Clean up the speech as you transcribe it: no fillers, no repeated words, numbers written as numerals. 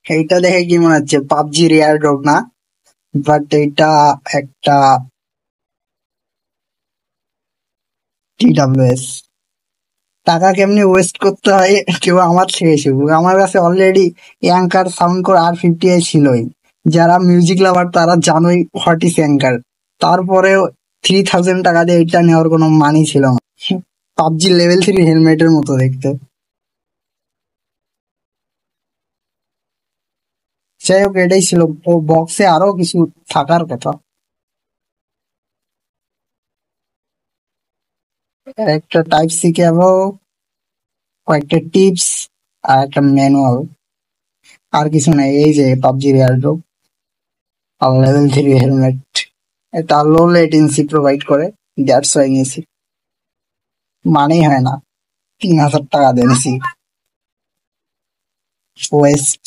এইটা দেখে কি মনে হচ্ছে পাবজির এয়ার ড্রপ না? বাট এটা একটা TWS। টাকা কেমনি ওয়েস্ট করতে হয় কেউ আমার থেকে শিখুক। আমার কাছে অলরেডি অ্যাঙ্কার সাউন্ড করে R50i ছিলই। যারা মিউজিক লাভার তারা জানোই হোয়াট ইজ অ্যাঙ্কার। তারপরেও 3000 টাকা দিয়ে এটা নেওয়ার কোনো মানি ছিল না। পাবজি লেভেল 3 হেলমেটের মতো দেখতে। যাই হোক, এটাই ছিল। ও বক্সে আরো কিছু থাকার কথা। একটা টাইপ C কেবল, কয়েকটা টিপস, আর একটা ম্যানুয়াল। আর কিছু নাই। এই যে পাবজির এয়ারড্রপ আর লেভেল 3 হেলমেট। এটা লো লেটেন্সি প্রোভাইড করে, দ্যাটস ওয়াই নিয়েছি। মানেই হয় না, 3000 টাকা দিয়েছি ওয়েস্ট।